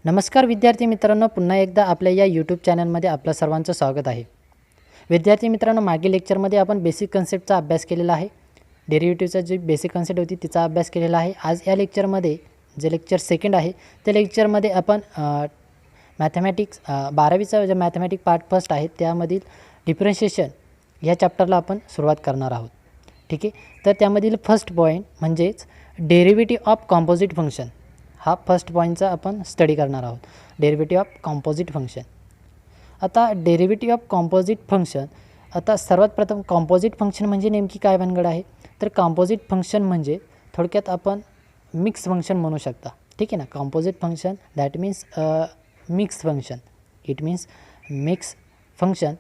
नमस्कार विद्यार्थी मित्रांनो, पुन्हा एकदा आपल्या या यूट्यूब चॅनलमध्ये आपलं सर्वांचं स्वागत आहे. विद्यार्थी मित्रांनो, मागील लेक्चरमध्ये आपण बेसिक कन्सेप्टचा अभ्यास केलेला आहे. डेरिव्हेटिव्हचा जी बेसिक कन्सेप्ट होती तिचा अभ्यास केलेला आहे. आज या लेक्चरमध्ये जे लेक्चर सेकंड आहे त्या लेक्चरमध्ये आपण मॅथमॅटिक्स 12वीचा जे मॅथमॅटिक्स पार्ट फर्स्ट आहे त्यामधील डिफरन्शिएशन या चॅप्टरला आपण सुरुवात करणार आहोत. ठीक आहे, तर त्यामधील फर्स्ट पॉईंट म्हणजेच डेरिव्हेटिव्ह ऑफ कॉम्पोजिट फंक्शन हा फर्स्ट पॉईंटचा आपण स्टडी करणार आहोत. Derivative of composite function. आता डेरिव्हेटिव्ह ऑफ कॉम्पोजिट फंक्शन, आता सर्वात प्रथम कॉम्पोजिट फंक्शन म्हणजे नेमकी काय भानगड आहे, तर कॉम्पोजिट फंक्शन म्हणजे थोडक्यात आपण मिक्स फंक्शन म्हणू शकता. ठीक आहे ना. Composite function that means mix function. It means mix function.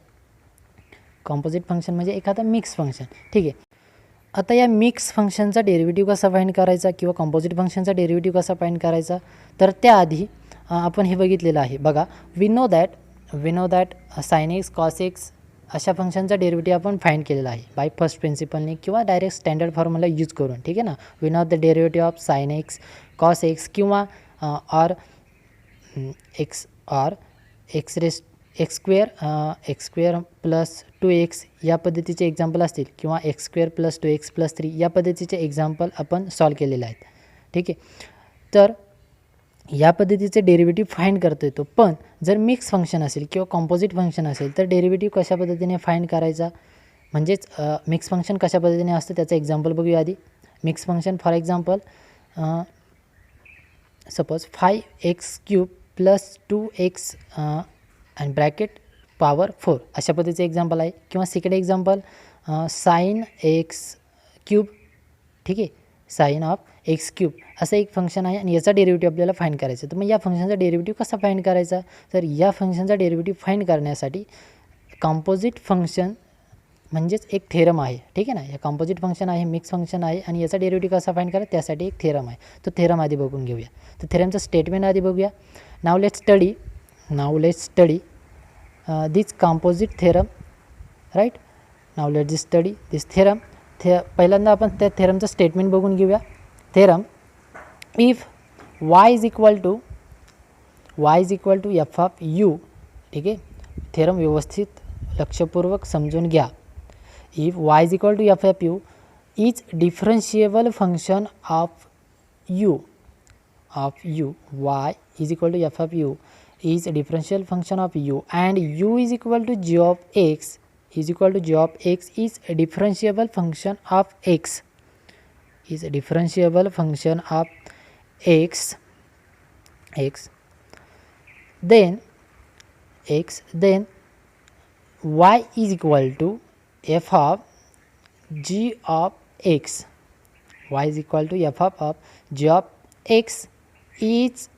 Composite function म्हणजे एखादा मिक्स फंक्शन. ठीक आहे. आता या मिक्स फंक्शनचा डेरिव्हेटिव्ह कसा फाइंड करायचा किंवा कॉम्पोजिट फंक्शनचा डेरिव्हेटिव्ह कसा फाइंड करायचा, तर त्याआधी आपण हे बघितलेलं आहे. बघा, we know that sine x cos x अशा फंक्शनचा डेरिव्हेटिव्ह आपण फाइंड केलेला आहे बाय फर्स्ट प्रिन्सिपलने किंवा डायरेक्ट स्टँडर्ड फॉर्म्युला यूज करून. ठीक आहे ना. We know the derivative of sine x cos x किंवा एक्स स्क्वेअर प्लस 2x या पद्धतीचे एक्झाम्पल असतील किंवा x square plus 2x plus 3 या पद्धतीचे एक्झाम्पल आपण सॉल्व केलेले आहेत. ठीक आहे. तर या पद्धतीचे डेरिव्हेटिव्ह फाइंड करता येतो. पण जर मिक्स फंक्शन असेल किंवा कॉम्पोजिट फंक्शन असेल तर डेरिव्हेटिव्ह कशा पद्धतीने फाइंड करायचा, म्हणजेच मिक्स फंक्शन कशा पद्धतीने असतं त्याचं एक्झाम्पल बघूया आधी. Mix function for example suppose 5x³ plus 2x आणि ब्रॅकेट पॉवर 4 अशा पद्धतीचे एक्झाम्पल आहे. किंवा सेकंड एक्झाम्पल साइन x³. ठीक आहे, साइन ऑफ x³ असं एक फंक्शन आहे आणि याचा डेरिव्हेटिव्ह आपल्याला फाइंड करायचा. तर मग या फंक्शनचा डेरिव्हेटिव्ह कसा फाइंड करायचा, तर या फंक्शनचा डेरिव्हेटिव्ह फाइंड करण्यासाठी कॉम्पोजिट फंक्शन म्हणजेच एक थेरम आहे. ठीक आहे ना. या कॉम्पोजिट फंक्शन आहे, मिक्स फंक्शन आहे आणि याचा डेरिव्हेटिव्ह कसा फाइंड करा त्यासाठी एक थेरम आहे. तो थेरम आधी बघून घेऊया. तर थेरमचं स्टेटमेंट आधी बघूया. Now let's study this composite theorem, right? Now let's study this theorem. पहिल्यांदा आपण त्या थेरमचं स्टेटमेंट बघून घेऊया. Theorem, if y is equal to f of u. ठीक आहे. थेरम व्यवस्थित लक्षपूर्वक समजून घ्या. If y is equal to f of u is differentiable function of u y is equal to f of u is a differential function of u and u is equal to g of x is a differentiable function of x then y is equal to f of g of x. Y is equal to f of g of x is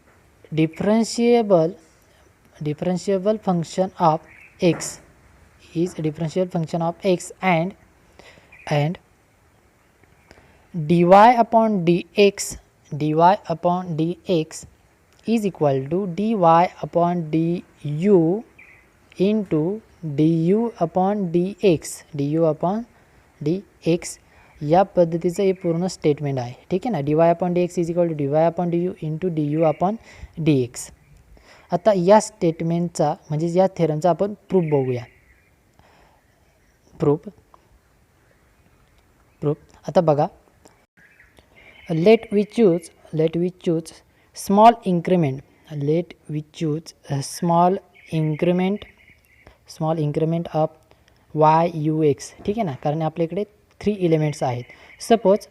differentiable function of x and dy upon dx is equal to dy upon du into du upon dx या पद्धतीचं हे पूर्ण statement आहे. ठीक आहे ना. dy upon dx is equal to dy upon du into du upon dx. आता या स्टेटमेंटचा म्हणजे या थेरमचा आपण प्रूफ बघूया. प्रूफ आता बघा, let we choose small increment of y u x. ठीक आहे ना. कारण आपल्याकडे 3 एलिमेंट्स आहेत. सपोज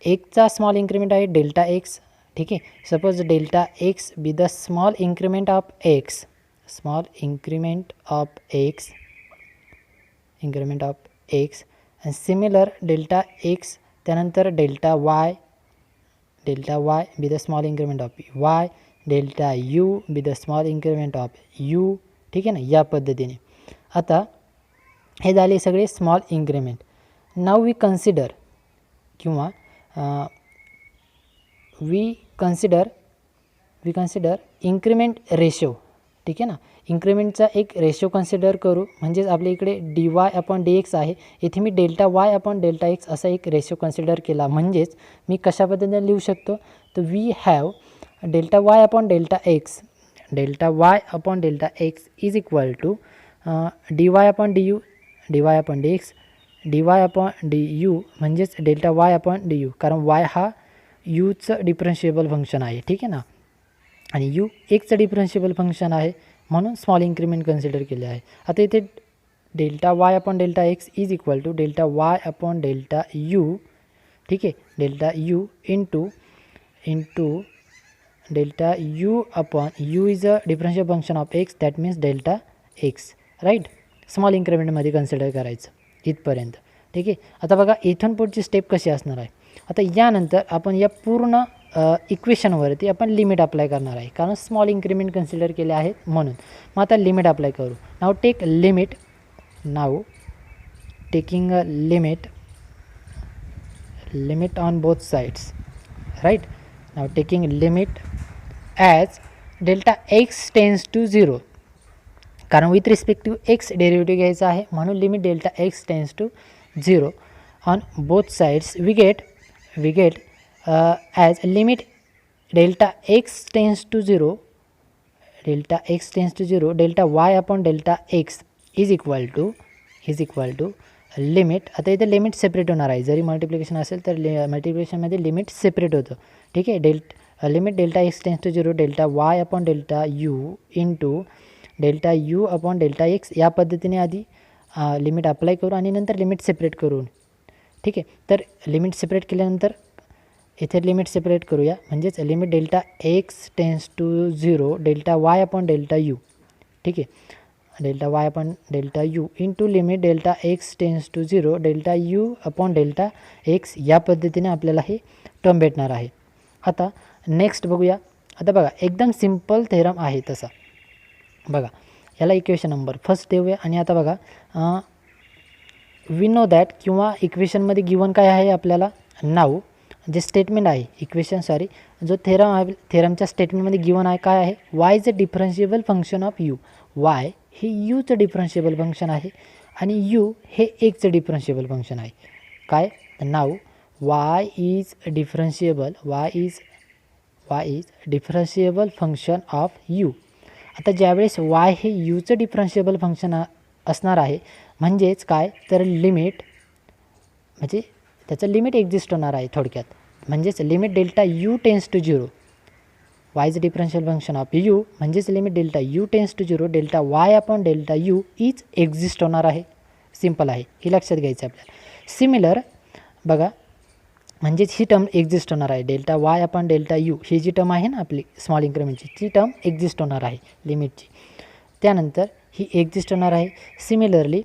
एकचा स्मॉल इंक्रीमेंट आहे डेल्टा एक्स. ठीक आहे. Suppose delta x be the small increment of x and similar delta x, त्यानंतर delta y be the small increment of y, delta u be the small increment of u. ठीक आहे ना. या पद्धतीने आता हे झाले सगळे small increment. Now we consider increment ratio. ठीक आहे ना. इंक्रीमेंटचा एक रेशो कन्सिडर करू, म्हणजेच आपल्या इकडे dy अपॉन dx आहे, इथे मी delta y upon delta x असा एक रेशो कन्सिडर केला. म्हणजेच मी कशा पद्धतीने लिहू शकतो, तर we have delta y upon delta x delta y upon delta x is equal to d y upon d u, d y upon d x, d y upon d u म्हणजेच delta y upon d u, कारण y हा यूचं डिफरन्शिएबल function आहे, ठीक आहे ना, आणि you एक्सचं differentiable function आहे म्हणून स्मॉल इन्क्रीमेंट कन्सिडर केले आहे. आता इथे delta y upon delta x is equal to delta y upon delta u, ठीक आहे, delta u into delta u upon u is a differential function of x, that means delta x, right. Small इन्क्रीमेंटमध्ये consider करायचं इथपर्यंत, ठीक आहे. आता बघा इथून पुढची स्टेप कशी असणार आहे. आता यानंतर आपण या पूर्ण इक्वेशनवरती आपण लिमिट अप्लाय करणार आहे, कारण स्मॉल इन्क्रीमेंट कन्सिडर केले आहेत म्हणून. मग आता लिमिट अप्लाय करू. Now take limit, now taking a limit on both sides, right. Now taking limit as delta x tends to 0, कारण with respect to x derivative घ्यायचा आहे म्हणून limit delta x tends to 0 on both sides we get as limit delta x tends to 0, delta y upon delta x is equal to limit. आता इथे limit separate होणार आहे, जरी multiplication असेल तर मल्टिप्लिकेशनमध्ये लिमिट सेपरेट होतं, ठीक आहे. Limit delta x tends to 0 delta y upon delta u into delta u upon delta x, या पद्धतीने आधी लिमिट अप्लाय करू आणि नंतर लिमिट सेपरेट करू, ठीक आहे. तर लिमिट सेपरेट केल्यानंतर इथे लिमिट सेपरेट करूया, म्हणजेच limit delta x tends to 0 delta y upon delta u, ठीक आहे, delta y upon delta u into limit delta x tends to 0 delta u upon delta x, या पद्धतीने आपल्याला हे टर्म भेटणार आहे. आता नेक्स्ट बघूया. आता बघा एकदम सिम्पल थेरम आहे तसा, बघा याला इक्वेशन नंबर फर्स्ट देऊया. आणि आता बघा वी नो दॅट, किंवा इक्वेशनमध्ये गिवन काय आहे आपल्याला, नाव जे स्टेटमेंट आहे जो थेरम आहे, थेरमच्या स्टेटमेंटमध्ये गिवन आहे काय आहे, y is a differentiable function of u. Y हे यूचं डिफरन्शिएबल फंक्शन आहे आणि यू हे एक्सचं डिफरन्शिएबल फंक्शन आहे. काय now y is differentiable function of u. आता ज्यावेळेस वाय हे यूचं डिफरन्शिएबल फंक्शन असणार आहे, म्हणजेच काय तर लिमिट, म्हणजे त्याचं लिमिट एक्झिस्ट होणार आहे थोडक्यात, म्हणजेच limit delta u tends to 0, y is differential function of u, म्हणजेच limit delta u tends to 0 delta y upon delta u is exist होणार आहे. सिम्पल आहे, हे लक्षात घ्यायचं आपल्याला. सिमिलर बघा, म्हणजेच ही टर्म एक्झिस्ट होणार आहे, delta y upon delta u ही जी टर्म आहे ना आपली स्मॉल इन्क्रीमेंटची, ती टर्म एक्झिस्ट होणार आहे लिमिटची, त्यानंतर ही एक्झिस्ट होणार आहे. सिमिलरली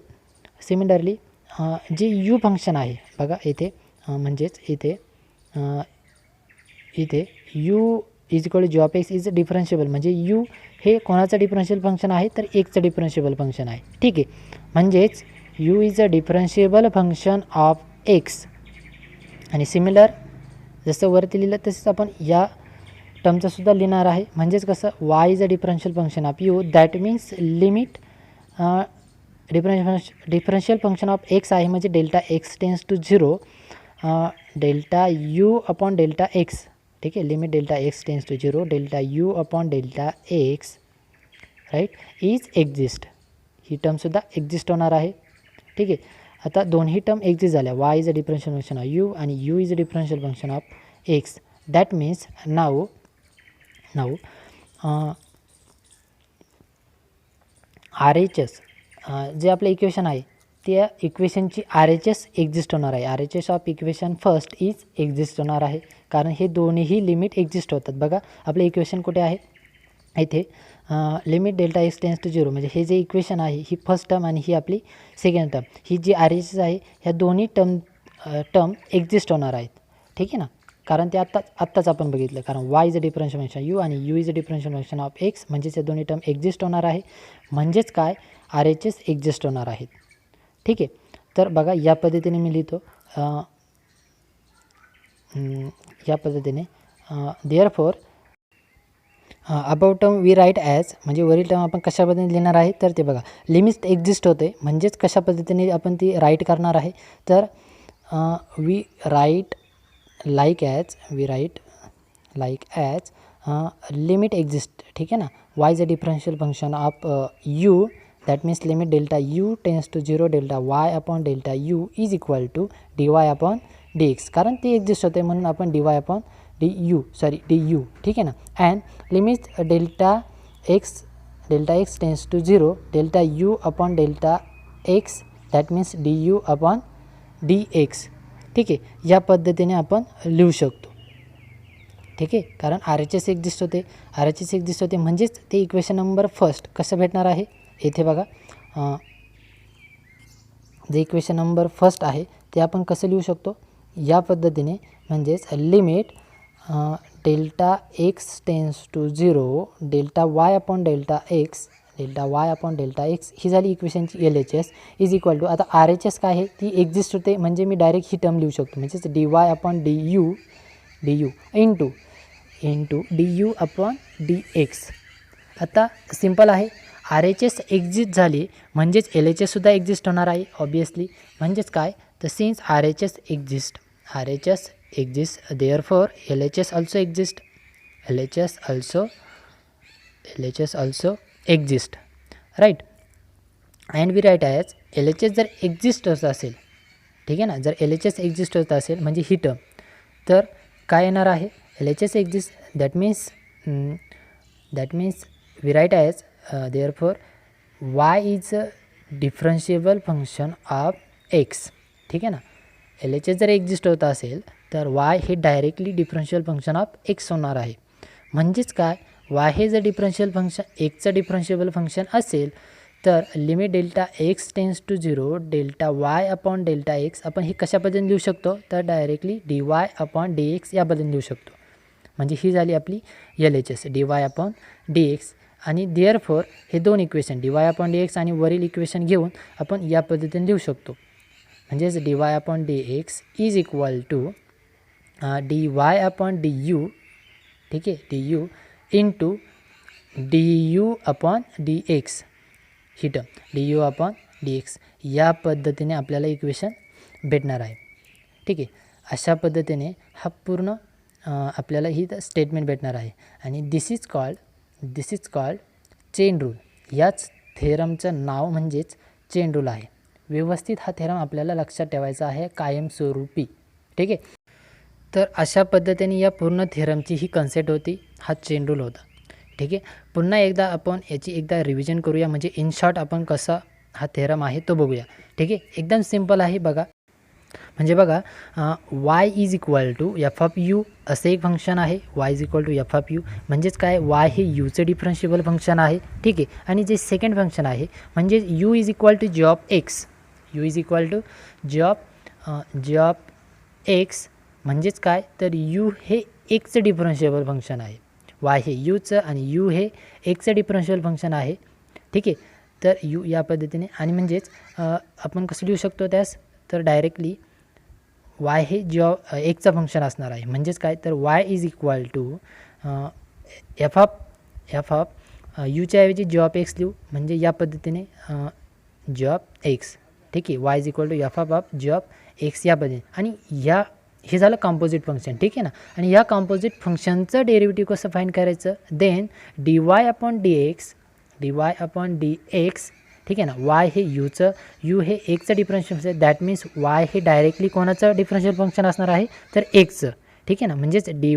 जे यू फंक्शन आहे बघा इथे, म्हणजेच इथे u is equal to g of x is differentiable, म्हणजे यू हे कोणाचं डिफरन्शियल फंक्शन आहे तर एक्सचं डिफरन्शिएबल फंक्शन आहे, ठीक आहे. म्हणजेच u is a differentiable function of x. आणि सिमिलर जसं वरती लिहिलं तसंच आपण या टर्मचं सुद्धा लिहिणार आहे, म्हणजेच कसं y is a differential function of u, that means limit differential function of x आहे, म्हणजे delta x tends to 0 delta u upon delta x, ठीक आहे. Limit delta x tends to 0 delta u upon delta x, right, is exist. ही टर्मसुद्धा exist होणार आहे, ठीक आहे. आता दोन्ही टर्म एक्झिस्ट झाल्या, y is a differential function of u आणि u is a differential function of x, that means नाव आर एच एस जे आपलं इक्वेशन आहे त्या इक्वेशनची आर एच एस एक्झिस्ट होणार आहे. R H S of equation first is exist होणार आहे, कारण हे दोन्हीही लिमिट एक्झिस्ट होतात. बघा आपलं इक्वेशन कुठे आहे, इथे limit delta x tends to 0, म्हणजे हे जे इक्वेशन आहे ही फर्स्ट टर्म आणि ही आपली सेकंड टर्म, ही जी आर एच एस आहे ह्या दोन्ही टर्म एक्झिस्ट होणार आहेत, ठीक आहे ना, कारण ते आत्ताच आपण बघितलं, कारण y is a differential function u आणि u is a differential function of x, म्हणजेच या दोन्ही टर्म एक्झिस्ट होणार आहे, म्हणजेच काय आर एच एस एक्झिस्ट होणार आहेत, ठीक आहे. तर बघा या पद्धतीने मी लिहितो, या पद्धतीने therefore about term we write as, म्हणजे वरील टर्म आपण कशा पद्धतीने लिहिणार आहे तर ते बघा लिमिट एक्झिस्ट होते, म्हणजेच कशा पद्धतीने आपण ती राईट करणार आहे तर we write like as limit exist, ठीक आहे ना. y is a differential function of u, that means limit delta u tends to 0 delta y upon delta u is equal to dy upon dx, कारण ते exist होते म्हणून आपण dy upon du, ठीक आहे ना. And limit delta x tends to 0 delta u upon delta x, that means du upon dx, ठीक आहे. या पद्धतीने आपण लिहू शकतो, ठीक आहे. कारण RHS एक्झिस्ट होते म्हणजेच ते इक्वेशन नंबर फर्स्ट कसं भेटणार आहे. येथे बघा, जे इक्वेशन नंबर फर्स्ट आहे ते आपण कसं लिहू शकतो या पद्धतीने, म्हणजेच limit delta x tends to 0 delta y upon delta x ही झाली इक्वेशनची LHS इज इक्वल टू, आता RHS काय आहे ती एक्झिस्ट होते म्हणजे मी डायरेक्ट ही टर्म लिहू शकतो, म्हणजेच dy upon du into du upon dx. आता सिंपल आहे, RHS एक्झिस्ट झाली म्हणजेच LHSसुद्धा एक्झिस्ट होणार आहे ऑब्वियसली. म्हणजेच काय तर since RHS exist therefore LHS also exist, right. And we write as LHS जर एक्झिस्ट होत असेल, ठीक आहे ना, जर LHS एक्झिस्ट होत असेल म्हणजे ही टर्म, तर काय येणार आहे LHS exist, that means we write as therefore y is a differentiable function of x, ठीक आहे ना. LHS जर एक्झिस्ट होत असेल तर y हे directly differential function of x होणार आहे. म्हणजेच काय, y हे जर डिफरन्शियल फंक्शन एक्सचं डिफरन्शिएबल फंक्शन असेल तर limit delta x tends to 0 delta y upon delta x आपण हे कशा पद्धतीने लिहू शकतो तर डायरेक्टली dy अपॉन dx या पद्धतीने लिहू शकतो. म्हणजे ही झाली आपली LHS dy अपॉन dx. आणि देअरफॉर हे दोन इक्वेशन dy अपॉन dx आणि वरील इक्वेशन घेऊन आपण या पद्धतीने लिहू शकतो. म्हणजेच dy upon dx is equal to dy upon du, ठीक आहे, du into du upon dx, ही टर्म du अपॉन dx या पद्धतीने आपल्याला इक्वेशन भेटणार आहे, ठीक आहे. अशा पद्धतीने हा पूर्ण आपल्याला ही स्टेटमेंट भेटणार आहे. आणि दिस इज कॉल्ड चेन रूल. याच थेरमचं नाव म्हणजेच चेन रूल आहे. व्यवस्थित हा थेरम आपल्याला लक्षात ठेवायचा आहे कायमस्वरूपी, ठीक आहे. तर अशा पद्धतीने या पूर्ण थेरमची ही कन्सेप्ट होती, हा चेन रूल होता, ठीक आहे. पुन्हा एकदा आपण याची एकदा रिव्हिजन करूया, म्हणजे इन शॉर्ट आपण कसा हा थेरम आहे तो बघूया, ठीक आहे. एकदम सिंपल आहे बघा. म्हणजे बघा, y is equal to f of u असं एक फंक्शन आहे. y is equal to f of u म्हणजेच काय, y हे यूचं डिफरन्शिएबल फंक्शन आहे, ठीक आहे. आणि जे सेकंड फंक्शन आहे म्हणजे u is equal to g of x, म्हणजेच काय तर u हे एक्सचं डिफरन्शिएबल फंक्शन आहे. y हे यूचं आणि u हे एक्सचं डिफरन्शिएबल फंक्शन आहे, ठीक आहे. तर u या पद्धतीने, आणि म्हणजेच आपण कसं लिहू शकतो त्यास तर डायरेक्टली y हे एक्सचं फंक्शन असणार आहे. म्हणजेच काय तर y is equal to f of यूच्या ऐवजी जी ऑफ एक्स लिहू, म्हणजे या पद्धतीने जी ऑफ एक्स, ठीक आहे. y is equal to f of g of x या पद्धतीने. आणि हे झालं कॉम्पोजिट फंक्शन, ठीक आहे ना. आणि या कॉम्पोजिट फंक्शनचं डेरिव्हेटिव्ह कसं फाईंड करायचं, देन dy अपॉन dx, ठीक आहे ना. y हे u हे एक्सचं differential function, that means y हे डायरेक्टली कोणाचं डिफरन्शियल फंक्शन असणार आहे तर एक्सचं, ठीक आहे ना. म्हणजेच dy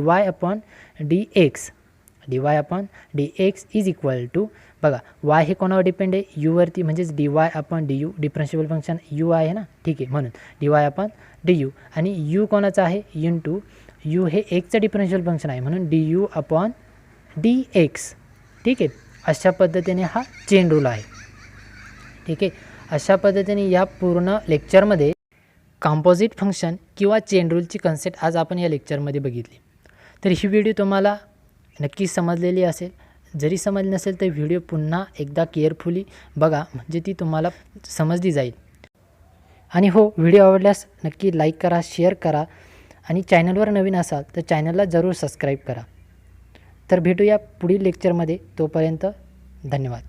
upon dx is equal to, बघा y हे कोणावर डिपेंड आहे यूवरती, म्हणजेच dy upon du differentiable function u आहे ना, ठीक आहे. म्हणून dy अपॉन du आणि u कोणाचं आहे इंटू u हे एक्सचं डिफरन्शिएबल फंक्शन आहे म्हणून du अपॉन dx, ठीक आहे. अशा पद्धतीने हा चेन रूल आहे, ठीक आहे. अशा पद्धतीने या पूर्ण लेक्चरमध्ये कॉम्पोजिट फंक्शन किंवा चेन रूलची कन्सेप्ट आज आपण या लेक्चरमध्ये बघितली. तर ही व्हिडिओ तुम्हाला नक्की समजलेली असेल. जरी समजली नसेल तर व्हिडिओ पुन्हा एकदा केअरफुली बघा, म्हणजे ती तुम्हाला समजली जाईल. आणि हो, व्हिडिओ आवडल्यास नक्की लाईक करा, शेअर करा आणि चॅनलवर नवीन असाल तर चॅनलला जरूर सबस्क्राईब करा. तर भेटूया पुढील लेक्चरमध्ये. तोपर्यंत धन्यवाद.